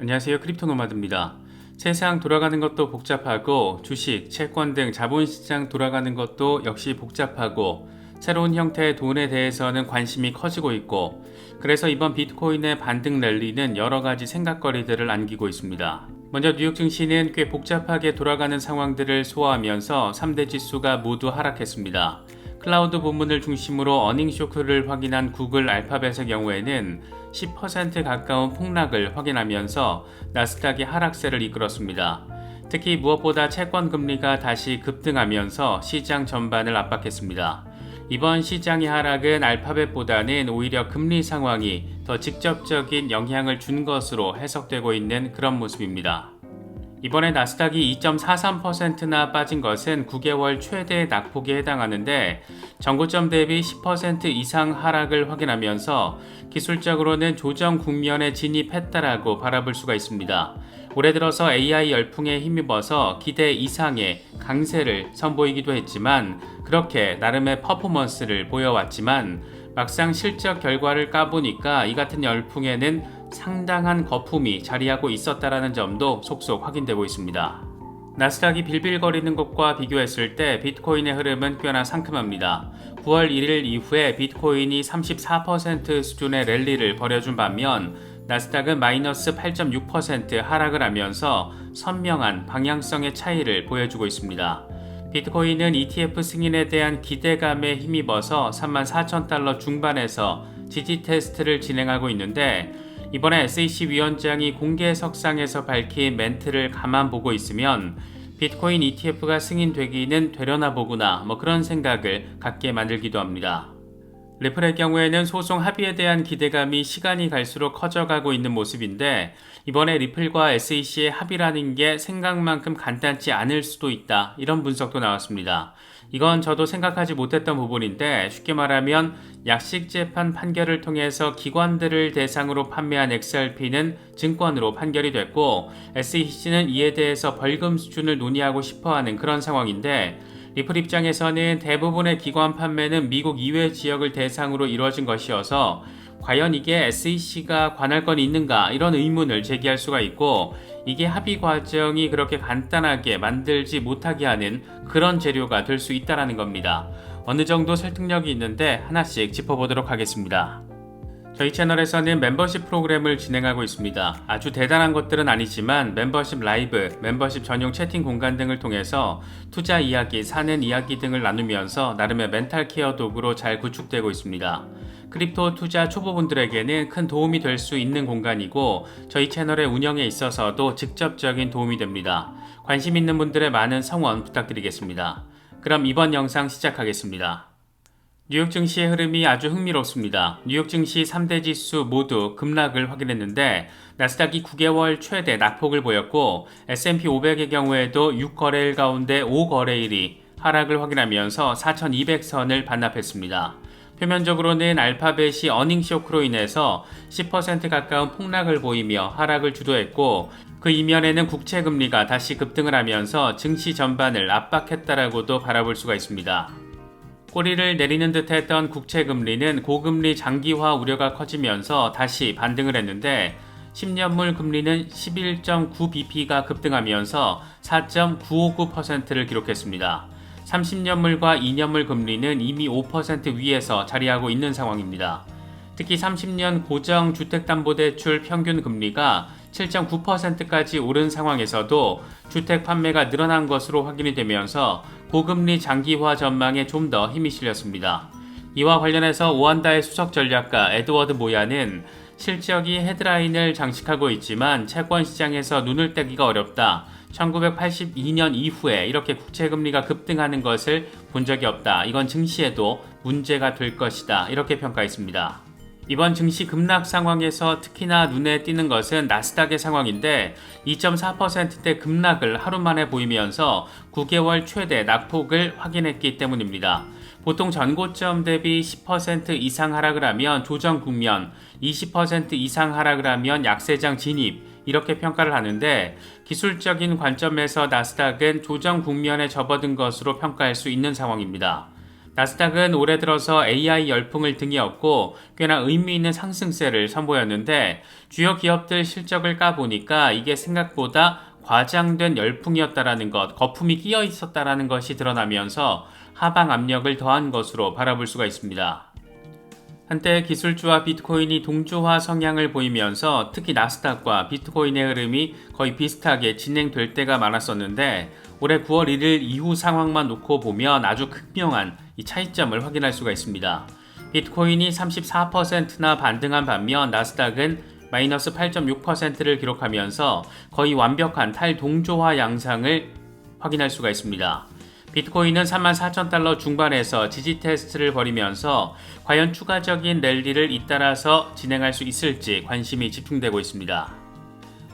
안녕하세요. 크립토노마드입니다. 세상 돌아가는 것도 복잡하고 주식, 채권 등 자본시장 돌아가는 것도 역시 복잡하고 새로운 형태의 돈에 대해서는 관심이 커지고 있고 그래서 이번 비트코인의 반등 랠리는 여러가지 생각거리들을 안기고 있습니다. 먼저 뉴욕 증시는 꽤 복잡하게 돌아가는 상황들을 소화하면서 3대 지수가 모두 하락했습니다. 클라우드 부문을 중심으로 어닝 쇼크를 확인한 구글 알파벳의 경우에는 10% 가까운 폭락을 확인하면서 나스닥이 하락세를 이끌었습니다. 특히 무엇보다 채권 금리가 다시 급등하면서 시장 전반을 압박했습니다. 이번 시장의 하락은 알파벳보다는 오히려 금리 상황이 더 직접적인 영향을 준 것으로 해석되고 있는 그런 모습입니다. 이번에 나스닥이 2.43%나 빠진 것은 9개월 최대 낙폭에 해당하는데 전고점 대비 10% 이상 하락을 확인하면서 기술적으로는 조정 국면에 진입했다라고 바라볼 수가 있습니다. 올해 들어서 AI 열풍에 힘입어서 기대 이상의 강세를 선보이기도 했지만 그렇게 나름의 퍼포먼스를 보여왔지만 막상 실적 결과를 까보니까 이 같은 열풍에는 상당한 거품이 자리하고 있었다라는 점도 속속 확인되고 있습니다. 나스닥이 빌빌거리는 것과 비교했을 때 비트코인의 흐름은 꽤나 상큼합니다. 9월 1일 이후에 비트코인이 34% 수준의 랠리를 벌여준 반면 나스닥은 마이너스 8.6% 하락을 하면서 선명한 방향성의 차이를 보여주고 있습니다. 비트코인은 ETF 승인에 대한 기대감에 힘입어서 34,000달러 중반에서 지지 테스트를 진행하고 있는데 이번에 SEC 위원장이 공개석상에서 밝힌 멘트를 가만 보고 있으면 비트코인 ETF가 승인되기는 되려나 보구나 그런 생각을 갖게 만들기도 합니다. 리플의 경우에는 소송 합의에 대한 기대감이 시간이 갈수록 커져가고 있는 모습인데 이번에 리플과 SEC의 합의라는 게 생각만큼 간단치 않을 수도 있다 이런 분석도 나왔습니다. 이건 저도 생각하지 못했던 부분인데 쉽게 말하면 약식재판 판결을 통해서 기관들을 대상으로 판매한 XRP는 증권으로 판결이 됐고 SEC는 이에 대해서 벌금 수준을 논의하고 싶어하는 그런 상황인데 리플 입장에서는 대부분의 기관 판매는 미국 이외 지역을 대상으로 이루어진 것이어서 과연 이게 SEC가 관할 건이 있는가 이런 의문을 제기할 수가 있고 이게 합의 과정이 그렇게 간단하게 만들지 못하게 하는 그런 재료가 될 수 있다는 겁니다. 어느 정도 설득력이 있는데 하나씩 짚어보도록 하겠습니다. 저희 채널에서는 멤버십 프로그램을 진행하고 있습니다. 아주 대단한 것들은 아니지만 멤버십 라이브, 멤버십 전용 채팅 공간 등을 통해서 투자 이야기, 사는 이야기 등을 나누면서 나름의 멘탈 케어 도구로 잘 구축되고 있습니다. 크립토 투자 초보분들에게는 큰 도움이 될 수 있는 공간이고 저희 채널의 운영에 있어서도 직접적인 도움이 됩니다. 관심 있는 분들의 많은 성원 부탁드리겠습니다. 그럼 이번 영상 시작하겠습니다. 뉴욕 증시의 흐름이 아주 흥미롭습니다. 뉴욕 증시 3대 지수 모두 급락을 확인했는데 나스닥이 9개월 최대 낙폭을 보였고 S&P 500의 경우에도 6거래일 가운데 5거래일이 하락을 확인하면서 4,200선을 반납했습니다. 표면적으로는 알파벳이 어닝 쇼크로 인해서 10% 가까운 폭락을 보이며 하락을 주도했고 그 이면에는 국채 금리가 다시 급등을 하면서 증시 전반을 압박했다라고도 바라볼 수가 있습니다. 꼬리를 내리는 듯 했던 국채 금리는 고금리 장기화 우려가 커지면서 다시 반등을 했는데 10년물 금리는 11.9bp가 급등하면서 4.959%를 기록했습니다. 30년물과 2년물 금리는 이미 5% 위에서 자리하고 있는 상황입니다. 특히 30년 고정주택담보대출 평균 금리가 7.9%까지 오른 상황에서도 주택 판매가 늘어난 것으로 확인이 되면서 고금리 장기화 전망에 좀 더 힘이 실렸습니다. 이와 관련해서 오한다의 수석 전략가 에드워드 모야는 실적이 헤드라인을 장식하고 있지만 채권 시장에서 눈을 떼기가 어렵다. 1982년 이후에 이렇게 국채금리가 급등하는 것을 본 적이 없다. 이건 증시에도 문제가 될 것이다. 이렇게 평가했습니다. 이번 증시 급락 상황에서 특히나 눈에 띄는 것은 나스닥의 상황인데 2.4%대 급락을 하루 만에 보이면서 9개월 최대 낙폭을 확인했기 때문입니다. 보통 전고점 대비 10% 이상 하락을 하면 조정 국면, 20% 이상 하락을 하면 약세장 진입 이렇게 평가를 하는데 기술적인 관점에서 나스닥은 조정 국면에 접어든 것으로 평가할 수 있는 상황입니다. 나스닥은 올해 들어서 AI 열풍을 등에 업고 꽤나 의미 있는 상승세를 선보였는데 주요 기업들 실적을 까보니까 이게 생각보다 과장된 열풍이었다라는 것, 거품이 끼어 있었다라는 것이 드러나면서 하방 압력을 더한 것으로 바라볼 수가 있습니다. 한때 기술주와 비트코인이 동조화 성향을 보이면서 특히 나스닥과 비트코인의 흐름이 거의 비슷하게 진행될 때가 많았었는데 올해 9월 1일 이후 상황만 놓고 보면 아주 극명한 이 차이점을 확인할 수가 있습니다. 비트코인이 34%나 반등한 반면 나스닥은 마이너스 8.6%를 기록하면서 거의 완벽한 탈동조화 양상을 확인할 수가 있습니다. 비트코인은 34,000달러 중반에서 지지 테스트를 벌이면서 과연 추가적인 랠리를 잇따라서 진행할 수 있을지 관심이 집중되고 있습니다.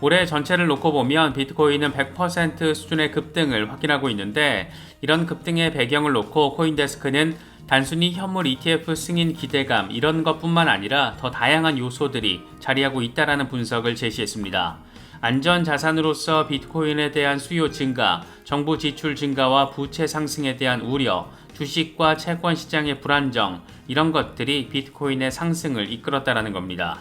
올해 전체를 놓고 보면 비트코인은 100% 수준의 급등을 확인하고 있는데 이런 급등의 배경을 놓고 코인데스크는 단순히 현물 ETF 승인 기대감 이런 것뿐만 아니라 더 다양한 요소들이 자리하고 있다라는 분석을 제시했습니다. 안전자산으로서 비트코인에 대한 수요 증가, 정부 지출 증가와 부채 상승에 대한 우려, 주식과 채권 시장의 불안정 이런 것들이 비트코인의 상승을 이끌었다라는 겁니다.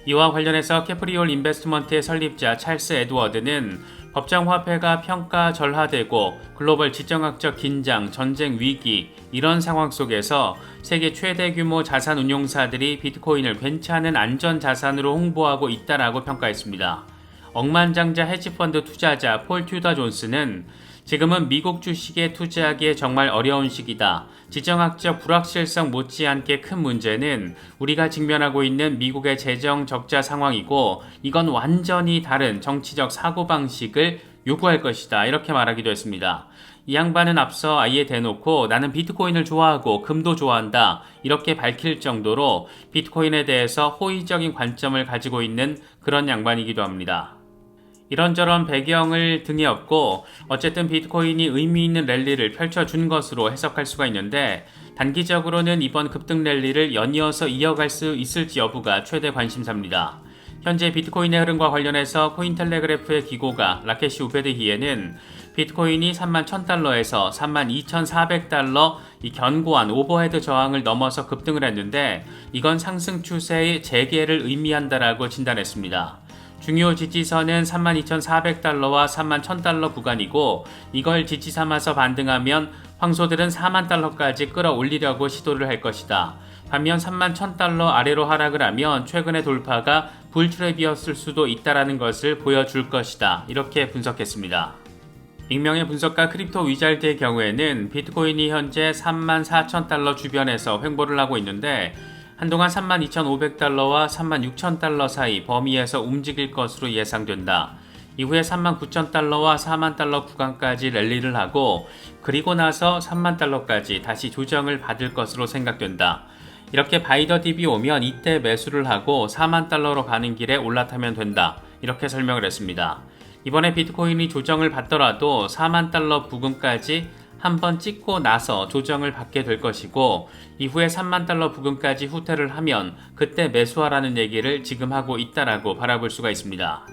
이와 관련해서 캐프리올 인베스트먼트의 설립자 찰스 에드워드는 법정 화폐가 평가절하되고 글로벌 지정학적 긴장, 전쟁 위기 이런 상황 속에서 세계 최대 규모 자산 운용사들이 비트코인을 괜찮은 안전자산으로 홍보하고 있다라고 평가했습니다. 억만장자 헤지펀드 투자자 폴 튜더 존스는 지금은 미국 주식에 투자하기에 정말 어려운 시기다. 지정학적 불확실성 못지않게 큰 문제는 우리가 직면하고 있는 미국의 재정 적자 상황이고 이건 완전히 다른 정치적 사고방식을 요구할 것이다. 이렇게 말하기도 했습니다. 이 양반은 앞서 아예 대놓고 나는 비트코인을 좋아하고 금도 좋아한다. 이렇게 밝힐 정도로 비트코인에 대해서 호의적인 관점을 가지고 있는 그런 양반이기도 합니다. 이런저런 배경을 등에 업고 어쨌든 비트코인이 의미 있는 랠리를 펼쳐준 것으로 해석할 수가 있는데 단기적으로는 이번 급등 랠리를 연이어서 이어갈 수 있을지 여부가 최대 관심사입니다. 현재 비트코인의 흐름과 관련해서 코인텔레그래프의 기고가 라케시 우베드히에는 비트코인이 31,000달러에서 32,400달러 이 견고한 오버헤드 저항을 넘어서 급등을 했는데 이건 상승 추세의 재개를 의미한다라고 진단했습니다. 중요 지지선은 32,400달러와 31,000달러 구간이고 이걸 지지 삼아서 반등하면 황소들은 40,000달러까지 끌어올리려고 시도를 할 것이다. 반면 31,000달러 아래로 하락을 하면 최근의 돌파가 불트랩이었을 수도 있다는 것을 보여줄 것이다. 이렇게 분석했습니다. 익명의 분석가 크립토 위잘드의 경우에는 비트코인이 현재 34,000달러 주변에서 횡보를 하고 있는데 한동안 32,500달러와 36,000달러 사이 범위에서 움직일 것으로 예상된다. 이후에 39,000달러와 40,000달러 구간까지 랠리를 하고 그리고 나서 30,000달러까지 다시 조정을 받을 것으로 생각된다. 이렇게 바이더 딥이 오면 이때 매수를 하고 40,000달러로 가는 길에 올라타면 된다. 이렇게 설명을 했습니다. 이번에 비트코인이 조정을 받더라도 40,000달러 부근까지 한번 찍고 나서 조정을 받게 될 것이고 이후에 30,000달러 부근까지 후퇴를 하면 그때 매수하라는 얘기를 지금 하고 있다라고 바라볼 수가 있습니다.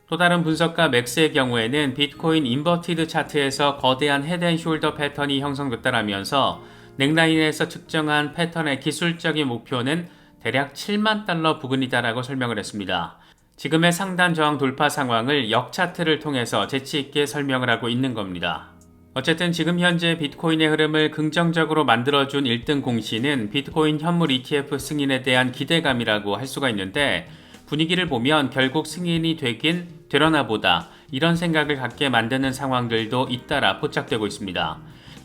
또 다른 분석가 맥스의 경우에는 비트코인 인버티드 차트에서 거대한 헤드앤숄더 패턴이 형성됐다라면서 넥라인에서 측정한 패턴의 기술적인 목표는 대략 70,000달러 부근이다라고 설명을 했습니다. 지금의 상단 저항 돌파 상황을 역차트를 통해서 재치있게 설명을 하고 있는 겁니다. 어쨌든 지금 현재 비트코인의 흐름을 긍정적으로 만들어준 1등 공시는 비트코인 현물 ETF 승인에 대한 기대감이라고 할 수가 있는데 분위기를 보면 결국 승인이 되긴 되려나 보다 이런 생각을 갖게 만드는 상황들도 잇따라 포착되고 있습니다.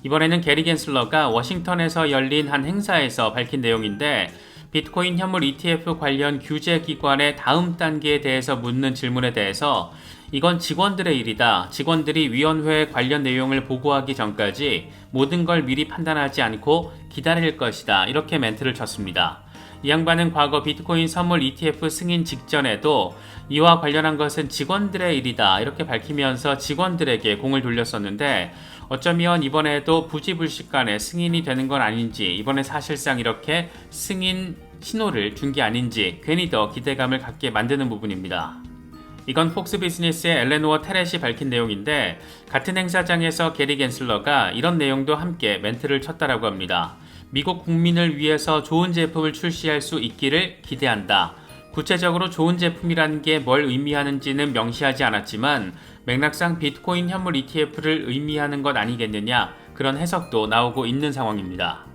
이번에는 게리 겐슬러가 워싱턴에서 열린 한 행사에서 밝힌 내용인데 비트코인 현물 ETF 관련 규제 기관의 다음 단계에 대해서 묻는 질문에 대해서 이건 직원들의 일이다. 직원들이 위원회에 관련 내용을 보고하기 전까지 모든 걸 미리 판단하지 않고 기다릴 것이다. 이렇게 멘트를 쳤습니다. 이 양반은 과거 비트코인 선물 ETF 승인 직전에도 이와 관련한 것은 직원들의 일이다. 이렇게 밝히면서 직원들에게 공을 돌렸었는데 어쩌면 이번에도 부지불식간에 승인이 되는 건 아닌지 이번에 사실상 이렇게 승인 신호를 준 게 아닌지 괜히 더 기대감을 갖게 만드는 부분입니다. 이건 폭스 비즈니스의 엘레노어 테렛이 밝힌 내용인데 같은 행사장에서 게리 겐슬러가 이런 내용도 함께 멘트를 쳤다라고 합니다. 미국 국민을 위해서 좋은 제품을 출시할 수 있기를 기대한다. 구체적으로 좋은 제품이라는 게 뭘 의미하는지는 명시하지 않았지만 맥락상 비트코인 현물 ETF를 의미하는 것 아니겠느냐, 그런 해석도 나오고 있는 상황입니다.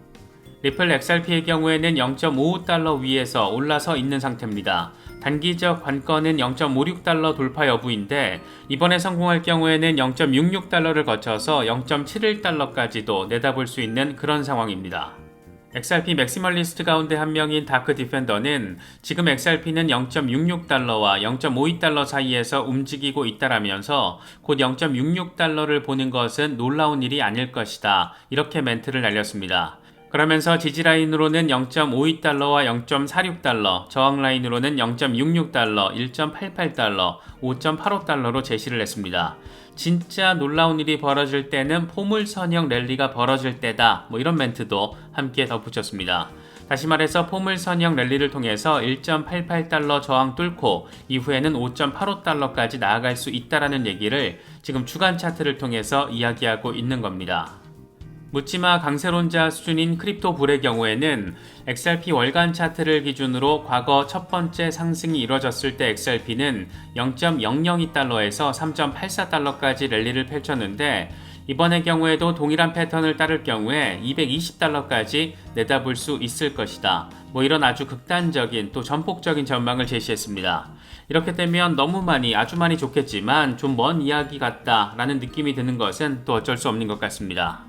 리플 XRP의 경우에는 0.55달러 위에서 올라서 있는 상태입니다. 단기적 관건은 0.56달러 돌파 여부인데 이번에 성공할 경우에는 0.66달러를 거쳐서 0.71달러까지도 내다볼 수 있는 그런 상황입니다. XRP 맥시멀리스트 가운데 한 명인 다크 디펜더는 지금 XRP는 0.66달러와 0.52달러 사이에서 움직이고 있다라면서 곧 0.66달러를 보는 것은 놀라운 일이 아닐 것이다, 이렇게 멘트를 날렸습니다. 그러면서 지지라인으로는 0.52달러와 0.46달러, 저항라인으로는 0.66달러, 1.88달러, 5.85달러로 제시를 했습니다. 진짜 놀라운 일이 벌어질 때는 포물선형 랠리가 벌어질 때다, 이런 멘트도 함께 덧붙였습니다. 다시 말해서 포물선형 랠리를 통해서 1.88달러 저항 뚫고 이후에는 5.85달러까지 나아갈 수 있다라는 얘기를 지금 주간 차트를 통해서 이야기하고 있는 겁니다. 묻지마 강세론자 수준인 크립토불의 경우에는 XRP 월간 차트를 기준으로 과거 첫 번째 상승이 이뤄졌을 때 XRP는 0.002달러에서 3.84달러까지 랠리를 펼쳤는데 이번의 경우에도 동일한 패턴을 따를 경우에 220달러까지 내다볼 수 있을 것이다. 이런 아주 극단적인 또 전폭적인 전망을 제시했습니다. 이렇게 되면 아주 많이 좋겠지만 좀 먼 이야기 같다라는 느낌이 드는 것은 또 어쩔 수 없는 것 같습니다.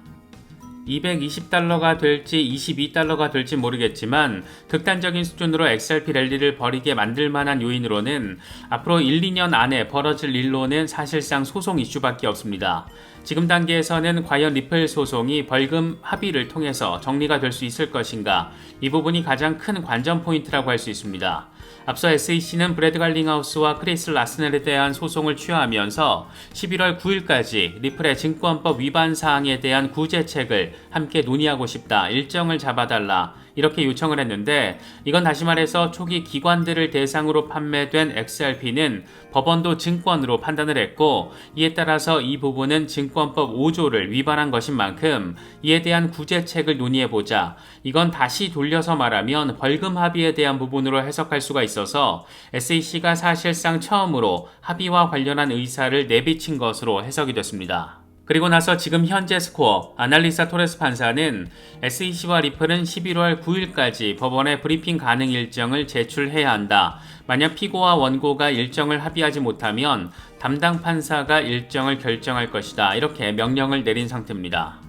220달러가 될지 22달러가 될지 모르겠지만 극단적인 수준으로 XRP 랠리를 벌이게 만들 만한 요인으로는 앞으로 1, 2년 안에 벌어질 일로는 사실상 소송 이슈밖에 없습니다. 지금 단계에서는 과연 리플 소송이 벌금 합의를 통해서 정리가 될 수 있을 것인가, 이 부분이 가장 큰 관전 포인트라고 할 수 있습니다. 앞서 SEC는 브래드 갈링하우스와 크리스 라스넬에 대한 소송을 취하하면서 11월 9일까지 리플의 증권법 위반 사항에 대한 구제책을 함께 논의하고 싶다, 일정을 잡아달라, 이렇게 요청을 했는데 이건 다시 말해서 초기 기관들을 대상으로 판매된 XRP는 법원도 증권으로 판단을 했고 이에 따라서 이 부분은 증권법 5조를 위반한 것인 만큼 이에 대한 구제책을 논의해보자, 이건 다시 돌려서 말하면 벌금 합의에 대한 부분으로 해석할 수가 있어서 SEC가 사실상 처음으로 합의와 관련한 의사를 내비친 것으로 해석이 됐습니다. 그리고 나서 지금 현재 스코어, 아날리사 토레스 판사는 SEC와 리플은 11월 9일까지 법원에 브리핑 가능 일정을 제출해야 한다. 만약 피고와 원고가 일정을 합의하지 못하면 담당 판사가 일정을 결정할 것이다, 이렇게 명령을 내린 상태입니다.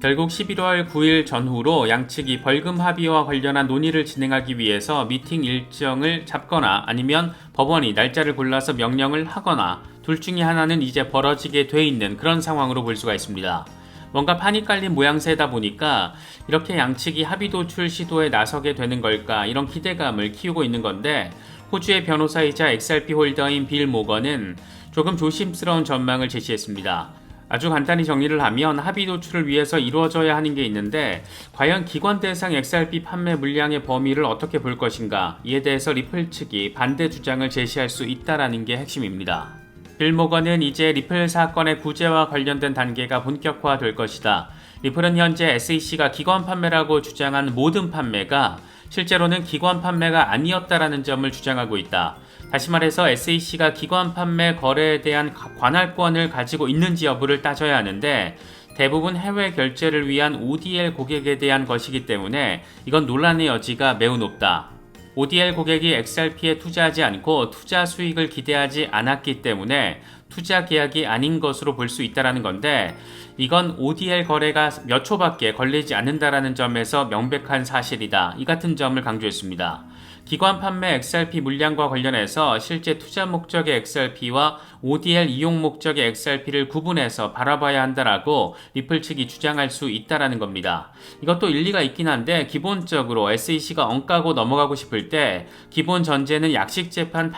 결국 11월 9일 전후로 양측이 벌금 합의와 관련한 논의를 진행하기 위해서 미팅 일정을 잡거나 아니면 법원이 날짜를 골라서 명령을 하거나 둘 중에 하나는 이제 벌어지게 돼 있는 그런 상황으로 볼 수가 있습니다. 뭔가 판이 깔린 모양새다 보니까 이렇게 양측이 합의 도출 시도에 나서게 되는 걸까, 이런 기대감을 키우고 있는 건데 호주의 변호사이자 XRP 홀더인 빌 모건은 조금 조심스러운 전망을 제시했습니다. 아주 간단히 정리를 하면 합의 도출을 위해서 이루어져야 하는 게 있는데 과연 기관 대상 XRP 판매 물량의 범위를 어떻게 볼 것인가, 이에 대해서 리플 측이 반대 주장을 제시할 수 있다는 게 핵심입니다. 빌 모건은 이제 리플 사건의 구제와 관련된 단계가 본격화될 것이다. 리플은 현재 SEC가 기관 판매라고 주장한 모든 판매가 실제로는 기관 판매가 아니었다라는 점을 주장하고 있다. 다시 말해서 SEC가 기관 판매 거래에 대한 관할권을 가지고 있는지 여부를 따져야 하는데 대부분 해외 결제를 위한 ODL 고객에 대한 것이기 때문에 이건 논란의 여지가 매우 높다. ODL 고객이 XRP에 투자하지 않고 투자 수익을 기대하지 않았기 때문에 투자 계약이 아닌 것으로 볼 수 있다는 건데 이건 ODL 거래가 몇 초밖에 걸리지 않는다는 점에서 명백한 사실이다. 이 같은 점을 강조했습니다. 기관 판매 XRP 물량과 관련해서 실제 투자 목적의 XRP와 ODL 이용 목적의 XRP를 구분해서 바라봐야 한다라고 리플 측이 주장할 수 있다는 겁니다. 이것도 일리가 있긴 한데 기본적으로 SEC가 엉까고 넘어가고 싶을 때 기본 전제는 약식재판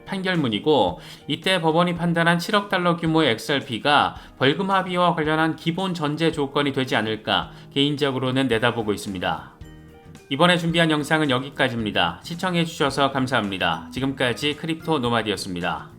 판결문이고 이때 법원이 판단한 7억 달러 규모의 XRP가 벌금 합의와 관련한 기본 전제 조건이 되지 않을까 개인적으로는 내다보고 있습니다. 이번에 준비한 영상은 여기까지입니다. 시청해주셔서 감사합니다. 지금까지 크립토 노마드였습니다.